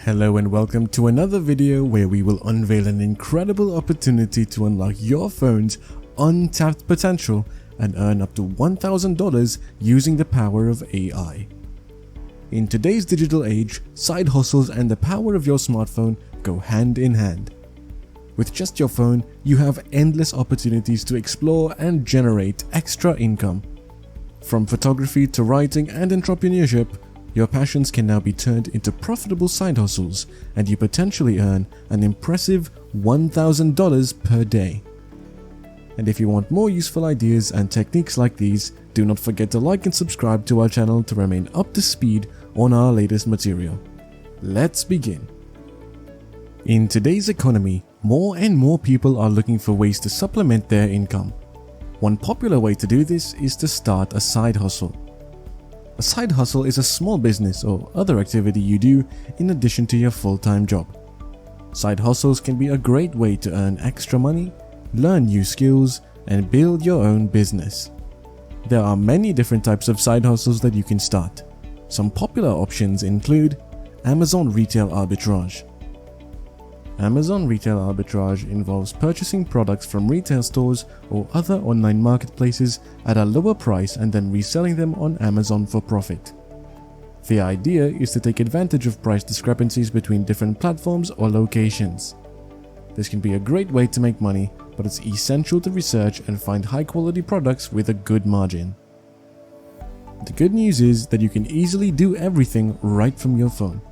Hello and welcome to another video where we will unveil an incredible opportunity to unlock your phone's untapped potential and earn up to $1,000 using the power of AI. In today's digital age, side hustles and the power of your smartphone go hand in hand. With just your phone, you have endless opportunities to explore and generate extra income. From photography to writing and entrepreneurship, your passions can now be turned into profitable side hustles, and you potentially earn an impressive $1,000 per day. And if you want more useful ideas and techniques like these, do not forget to like and subscribe to our channel to remain up to speed on our latest material. Let's begin. In today's economy, more and more people are looking for ways to supplement their income. One popular way to do this is to start a side hustle. A side hustle is a small business or other activity you do in addition to your full-time job. Side hustles can be a great way to earn extra money, learn new skills, and build your own business. There are many different types of side hustles that you can start. Some popular options include Amazon Retail Arbitrage. Amazon Retail Arbitrage involves purchasing products from retail stores or other online marketplaces at a lower price and then reselling them on Amazon for profit. The idea is to take advantage of price discrepancies between different platforms or locations. This can be a great way to make money, but it's essential to research and find high-quality products with a good margin. The good news is that you can easily do everything right from your phone.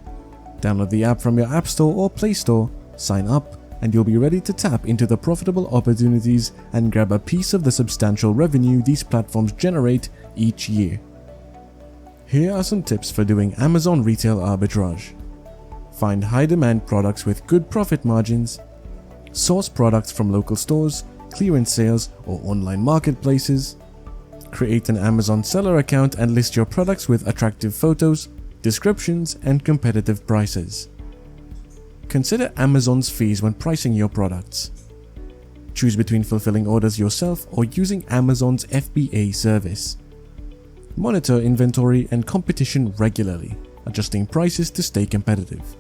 Download the app from your App Store or Play Store, sign up, and you'll be ready to tap into the profitable opportunities and grab a piece of the substantial revenue these platforms generate each year. Here are some tips for doing Amazon Retail Arbitrage. Find high-demand products with good profit margins. Source products from local stores, clearance sales, or online marketplaces. Create an Amazon seller account and list your products with attractive photos, descriptions, and competitive prices. Consider Amazon's fees when pricing your products. Choose between fulfilling orders yourself or using Amazon's FBA service. Monitor inventory and competition regularly, adjusting prices to stay competitive.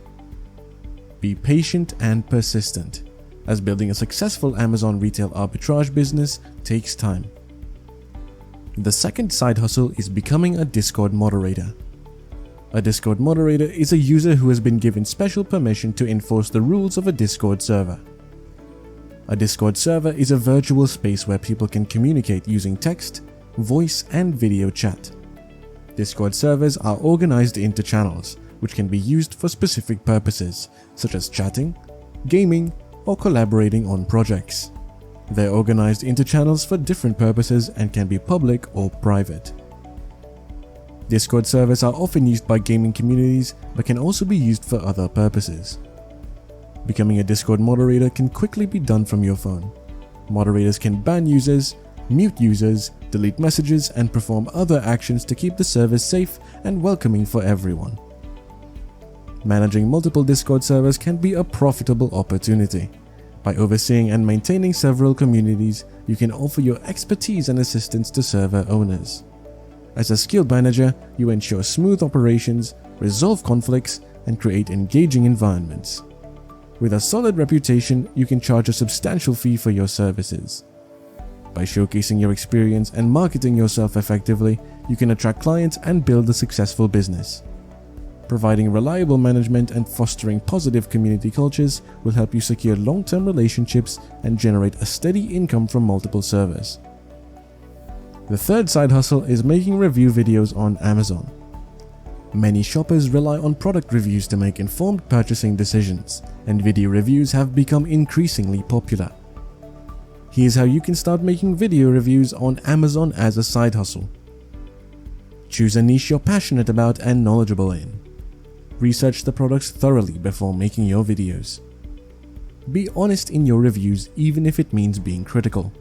Be patient and persistent, as building a successful Amazon Retail Arbitrage business takes time. The second side hustle is becoming a Discord moderator. A Discord moderator is a user who has been given special permission to enforce the rules of a Discord server. A Discord server is a virtual space where people can communicate using text, voice, and video chat. Discord servers are organized into channels, which can be used for specific purposes, such as chatting, gaming, or collaborating on projects. They're organized into channels for different purposes and can be public or private. Discord servers are often used by gaming communities but can also be used for other purposes. Becoming a Discord moderator can quickly be done from your phone. Moderators can ban users, mute users, delete messages, and perform other actions to keep the server safe and welcoming for everyone. Managing multiple Discord servers can be a profitable opportunity. By overseeing and maintaining several communities, you can offer your expertise and assistance to server owners. As a skilled manager, you ensure smooth operations, resolve conflicts, and create engaging environments. With a solid reputation, you can charge a substantial fee for your services. By showcasing your experience and marketing yourself effectively, you can attract clients and build a successful business. Providing reliable management and fostering positive community cultures will help you secure long-term relationships and generate a steady income from multiple servers. The third side hustle is making review videos on Amazon. Many shoppers rely on product reviews to make informed purchasing decisions, and video reviews have become increasingly popular. Here's how you can start making video reviews on Amazon as a side hustle. Choose a niche you're passionate about and knowledgeable in. Research the products thoroughly before making your videos. Be honest in your reviews, even if it means being critical.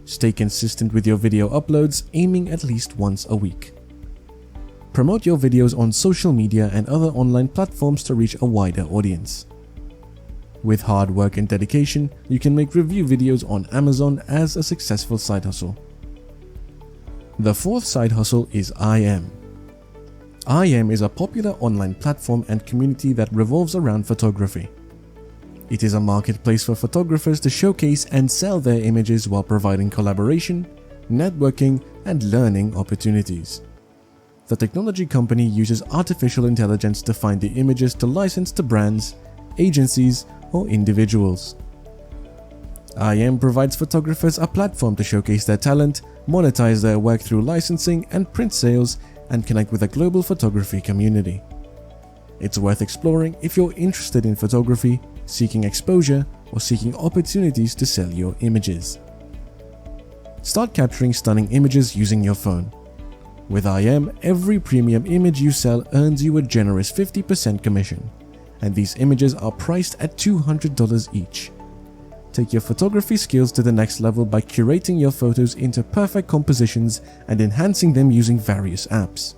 Stay consistent with your video uploads, aiming at least once a week. Promote your videos on social media and other online platforms to reach a wider audience. With hard work and dedication, you can make review videos on Amazon as a successful side hustle. The fourth side hustle is IM. IM is a popular online platform and community that revolves around photography. It is a marketplace for photographers to showcase and sell their images while providing collaboration, networking, and learning opportunities. The technology company uses artificial intelligence to find the images to license to brands, agencies, or individuals. IM provides photographers a platform to showcase their talent, monetize their work through licensing and print sales, and connect with a global photography community. It's worth exploring if you're interested in photography, seeking exposure, or seeking opportunities to sell your images. Start capturing stunning images using your phone. With IM, every premium image you sell earns you a generous 50% commission, and these images are priced at $200 each. Take your photography skills to the next level by curating your photos into perfect compositions and enhancing them using various apps.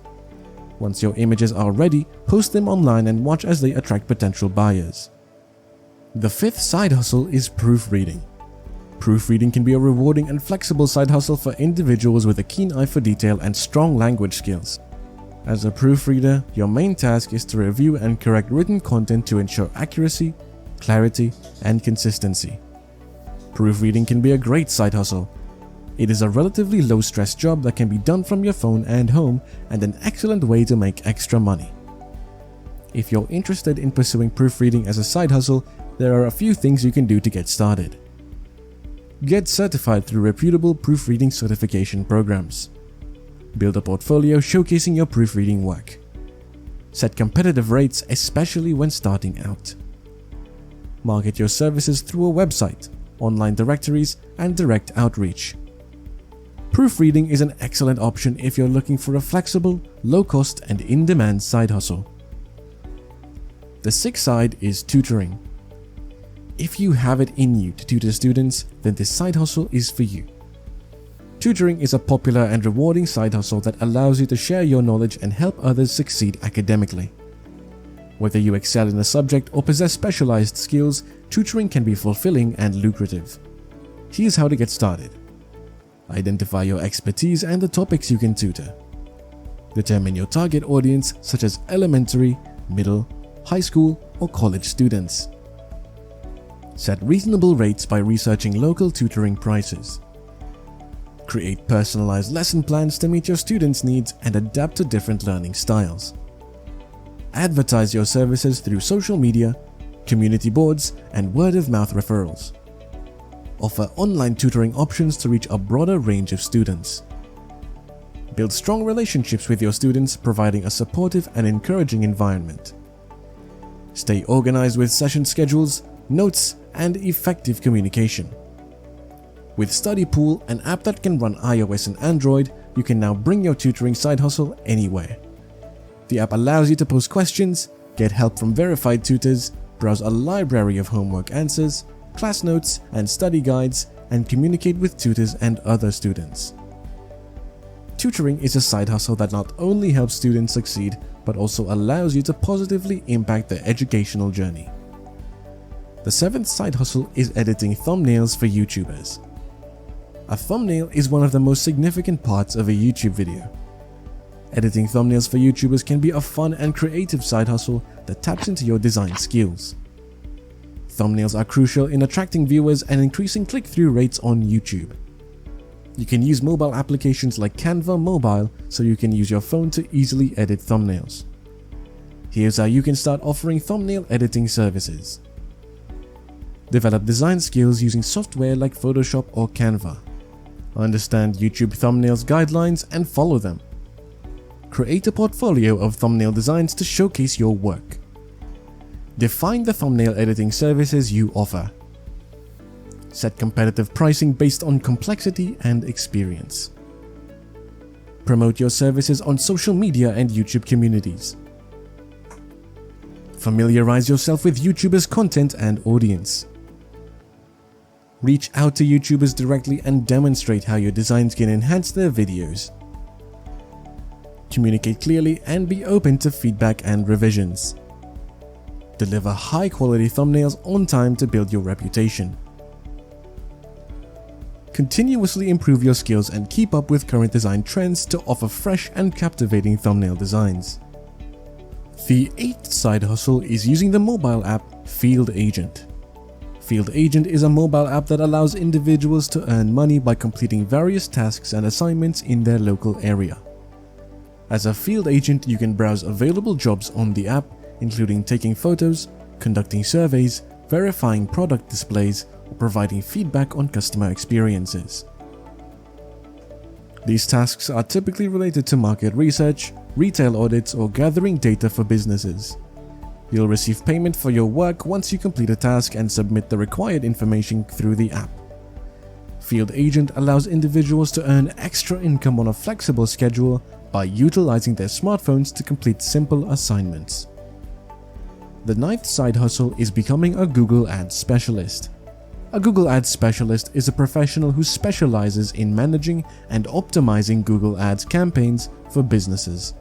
Once your images are ready, post them online and watch as they attract potential buyers. The fifth side hustle is proofreading. Proofreading can be a rewarding and flexible side hustle for individuals with a keen eye for detail and strong language skills. As a proofreader, your main task is to review and correct written content to ensure accuracy, clarity, and consistency. Proofreading can be a great side hustle. It is a relatively low-stress job that can be done from your phone and home, and an excellent way to make extra money. If you're interested in pursuing proofreading as a side hustle, there are a few things you can do to get started. Get certified through reputable proofreading certification programs. Build a portfolio showcasing your proofreading work. Set competitive rates, especially when starting out. Market your services through a website, online directories, and direct outreach. Proofreading is an excellent option if you're looking for a flexible, low-cost, and in-demand side hustle. The sixth side is tutoring. If you have it in you to tutor students, then this side hustle is for you. Tutoring is a popular and rewarding side hustle that allows you to share your knowledge and help others succeed academically. Whether you excel in a subject or possess specialized skills, tutoring can be fulfilling and lucrative. Here's how to get started. Identify your expertise and the topics you can tutor. Determine your target audience, such as elementary, middle, high school, or college students. Set reasonable rates by researching local tutoring prices. Create personalized lesson plans to meet your students' needs and adapt to different learning styles. Advertise your services through social media, community boards, and word-of-mouth referrals. Offer online tutoring options to reach a broader range of students. Build strong relationships with your students, providing a supportive and encouraging environment. Stay organized with session schedules, notes, and effective communication. With StudyPool, an app that can run iOS and Android, you can now bring your tutoring side hustle anywhere. The app allows you to post questions, get help from verified tutors, browse a library of homework answers, class notes, and study guides, and communicate with tutors and other students. Tutoring is a side hustle that not only helps students succeed, but also allows you to positively impact their educational journey. The seventh side hustle is editing thumbnails for YouTubers. A thumbnail is one of the most significant parts of a YouTube video. Editing thumbnails for YouTubers can be a fun and creative side hustle that taps into your design skills. Thumbnails are crucial in attracting viewers and increasing click-through rates on YouTube. You can use mobile applications like Canva Mobile, so you can use your phone to easily edit thumbnails. Here's how you can start offering thumbnail editing services. Develop design skills using software like Photoshop or Canva. Understand YouTube thumbnails guidelines and follow them. Create a portfolio of thumbnail designs to showcase your work. Define the thumbnail editing services you offer. Set competitive pricing based on complexity and experience. Promote your services on social media and YouTube communities. Familiarize yourself with YouTubers' content and audience. Reach out to YouTubers directly and demonstrate how your designs can enhance their videos. Communicate clearly and be open to feedback and revisions. Deliver high-quality thumbnails on time to build your reputation. Continuously improve your skills and keep up with current design trends to offer fresh and captivating thumbnail designs. The 8th side hustle is using the mobile app Field Agent. Field Agent is a mobile app that allows individuals to earn money by completing various tasks and assignments in their local area. As a field agent, you can browse available jobs on the app, including taking photos, conducting surveys, verifying product displays, or providing feedback on customer experiences. These tasks are typically related to market research, retail audits, or gathering data for businesses. You'll receive payment for your work once you complete a task and submit the required information through the app. Field Agent allows individuals to earn extra income on a flexible schedule by utilizing their smartphones to complete simple assignments. The 9th side hustle is becoming a Google Ads specialist. A Google Ads specialist is a professional who specializes in managing and optimizing Google Ads campaigns for businesses.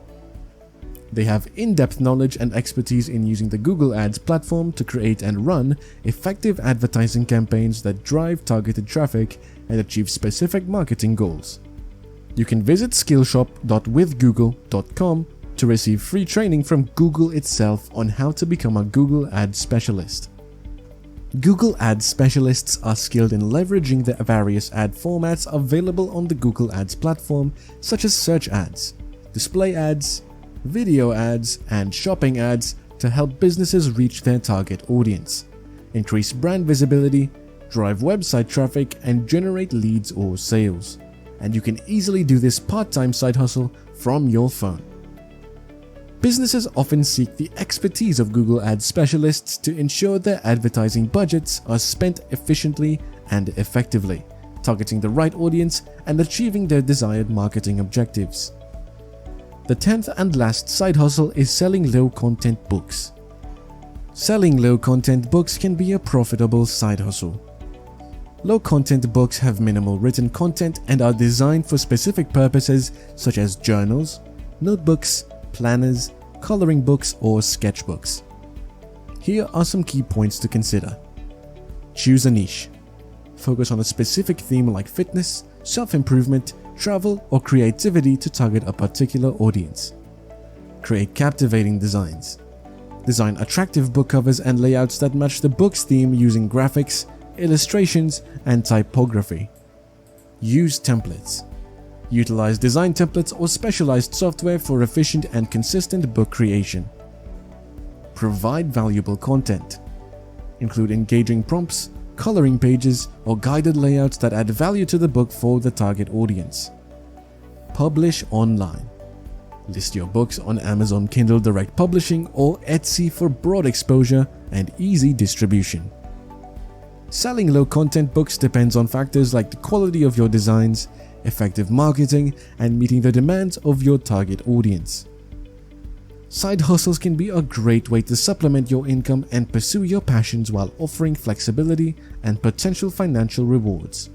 They have in-depth knowledge and expertise in using the Google Ads platform to create and run effective advertising campaigns that drive targeted traffic and achieve specific marketing goals. You can visit skillshop.withgoogle.com to receive free training from Google itself on how to become a Google Ads specialist. Google Ads specialists are skilled in leveraging the various ad formats available on the Google Ads platform, such as search ads, display ads, video ads, and shopping ads to help businesses reach their target audience, increase brand visibility, drive website traffic, and generate leads or sales. And you can easily do this part-time side hustle from your phone. Businesses often seek the expertise of Google Ads specialists to ensure their advertising budgets are spent efficiently and effectively, targeting the right audience and achieving their desired marketing objectives. The 10th and last side hustle is selling low-content books. Selling low-content books can be a profitable side hustle. Low-content books have minimal written content and are designed for specific purposes such as journals, notebooks, planners, coloring books, or sketchbooks. Here are some key points to consider. Choose a niche. Focus on a specific theme like fitness, self-improvement, travel, or creativity to target a particular audience. Create captivating designs. Design attractive book covers and layouts that match the book's theme using graphics, illustrations, and typography. Use templates. Utilize design templates or specialized software for efficient and consistent book creation. Provide valuable content. Include engaging prompts, coloring pages, or guided layouts that add value to the book for the target audience. Publish online. List your books on Amazon Kindle Direct Publishing or Etsy for broad exposure and easy distribution. Selling low-content books depends on factors like the quality of your designs, effective marketing, and meeting the demands of your target audience. Side hustles can be a great way to supplement your income and pursue your passions while offering flexibility and potential financial rewards.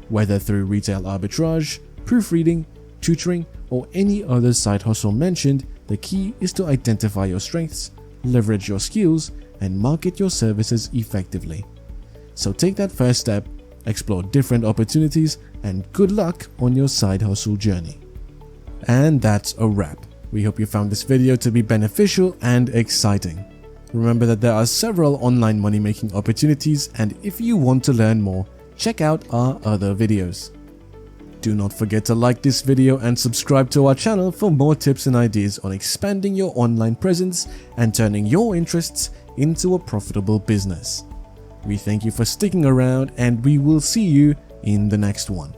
Whether through retail arbitrage, proofreading, tutoring, or any other side hustle mentioned, the key is to identify your strengths, leverage your skills, and market your services effectively. So take that first step, explore different opportunities, and good luck on your side hustle journey. And that's a wrap. We hope you found this video to be beneficial and exciting. Remember that there are several online money-making opportunities, and if you want to learn more, check out our other videos. Do not forget to like this video and subscribe to our channel for more tips and ideas on expanding your online presence and turning your interests into a profitable business. We thank you for sticking around, and we will see you in the next one.